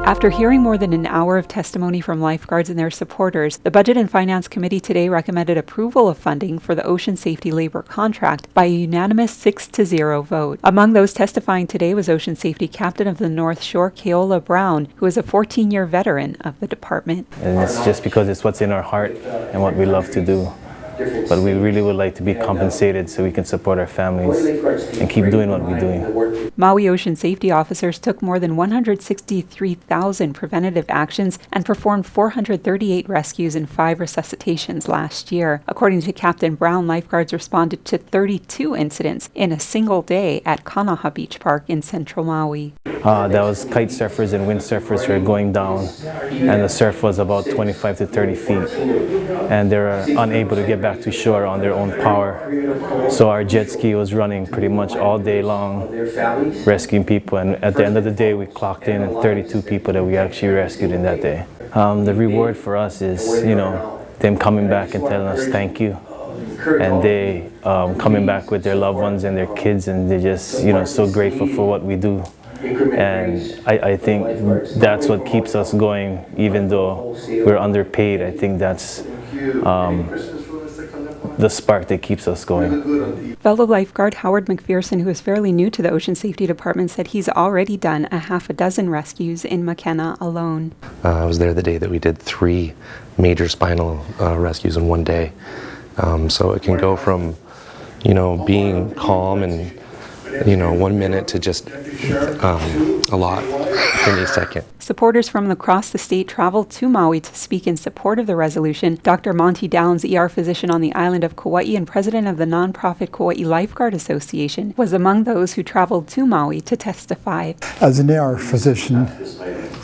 After hearing more than an hour of testimony from lifeguards and their supporters, the Budget and Finance Committee today recommended approval of funding for the Ocean Safety Labor Contract by a unanimous 6-0 vote. Among those testifying today was Ocean Safety Captain of the North Shore, Keola Brown, who is a 14-year veteran of the department. And it's just because it's what's in our heart and what we love to do. But we really would like to be compensated so we can support our families and keep doing what we're doing. Maui Ocean Safety officers took more than 163,000 preventative actions and performed 438 rescues and 5 resuscitations last year. According to Captain Brown, lifeguards responded to 32 incidents in a single day at Kanaha Beach Park in central Maui. That was kite surfers and windsurfers who were going down, and the surf was about 25 to 30 feet. And they were unable to get back to shore on their own power. So our jet ski was running pretty much all day long, rescuing people. And at the end of the day, we clocked in 32 people that we actually rescued in that day. The reward for us is, them coming back and telling us thank you. And they coming back with their loved ones and their kids, and they're just, so grateful for what we do. And I think that's what keeps us going, even though we're underpaid. I think that's the spark that keeps us going. Fellow lifeguard Howard McPherson, who is fairly new to the Ocean Safety Department, said he's already done a half a dozen rescues in Makena alone. I was there the day that we did 3 major spinal rescues in one day. So it can go from, being calm and 1 minute to just a lot in a second. Supporters from across the state traveled to Maui to speak in support of the resolution. Dr. Monty Downs, ER physician on the island of Kauai and president of the nonprofit Kauai Lifeguard Association, was among those who traveled to Maui to testify. As an ER physician,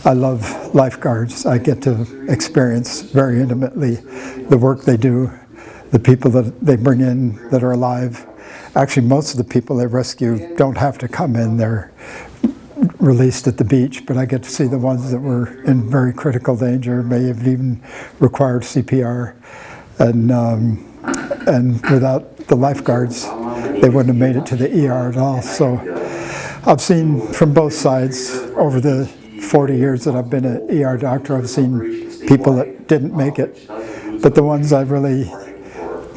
I love lifeguards. I get to experience very intimately the work they do, the people that they bring in that are alive. Actually, most of the people they rescue don't have to come in. They're released at the beach, but I get to see the ones that were in very critical danger, may have even required CPR. And without the lifeguards, they wouldn't have made it to the ER at all. So I've seen from both sides over the 40 years that I've been an ER doctor, I've seen people that didn't make it. But the ones I really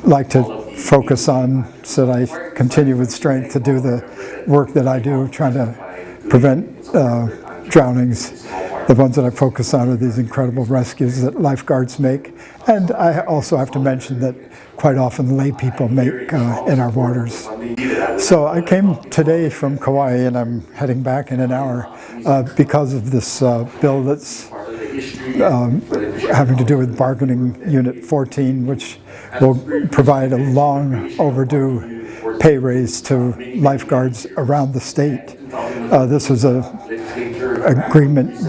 like to focus on so that I continue with strength to do the work that I do, trying to prevent drownings. The ones that I focus on are these incredible rescues that lifeguards make. And I also have to mention that quite often lay people make in our waters. So I came today from Kauai and I'm heading back in an hour because of this bill that's having to do with Bargaining Unit 14, which will provide a long overdue pay raise to lifeguards around the state. This was a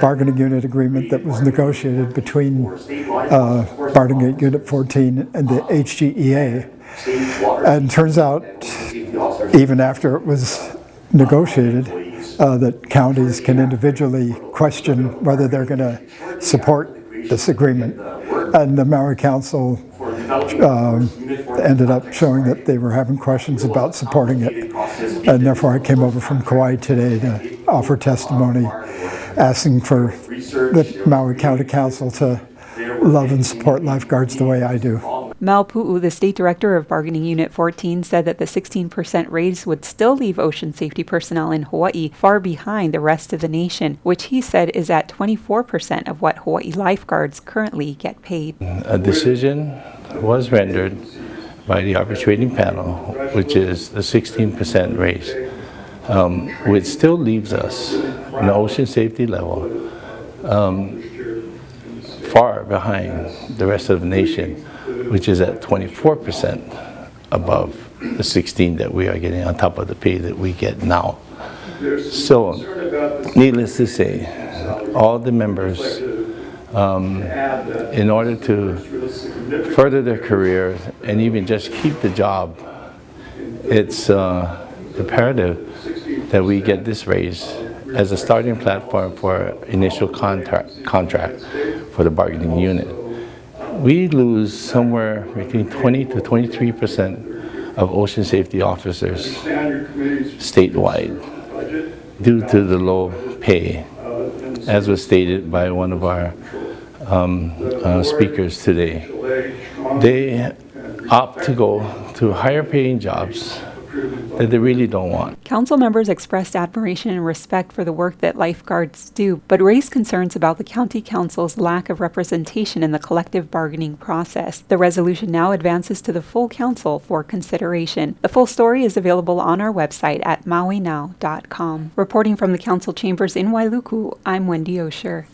bargaining unit agreement that was negotiated between Bargaining Unit 14 and the HGEA. And turns out, even after it was negotiated, that counties can individually question whether they're going to support this agreement. And the Maui Council ended up showing that they were having questions about supporting it. And therefore I came over from Kauai today to offer testimony asking for the Maui County Council to love and support lifeguards the way I do. Mel Pu'u, the state director of Bargaining Unit 14, said that the 16% raise would still leave ocean safety personnel in Hawaii far behind the rest of the nation, which he said is at 24% of what Hawaii lifeguards currently get paid. A decision was rendered by the arbitrating panel, which is the 16% raise, which still leaves us in the ocean safety level far behind the rest of the nation, which is at 24% above the 16 that we are getting on top of the pay that we get now. So, needless to say, all the members, in order to further their careers and even just keep the job, it's imperative that we get this raise as a starting platform for initial contract for the bargaining unit. We lose somewhere between 20 to 23% of ocean safety officers statewide due to the low pay as was stated by one of our speakers today, they opt to go to higher paying jobs that they really don't want. Council members expressed admiration and respect for the work that lifeguards do, but raised concerns about the County Council's lack of representation in the collective bargaining process. The resolution now advances to the full council for consideration. The full story is available on our website at mauinow.com. Reporting from the council chambers in Wailuku, I'm Wendy Osher.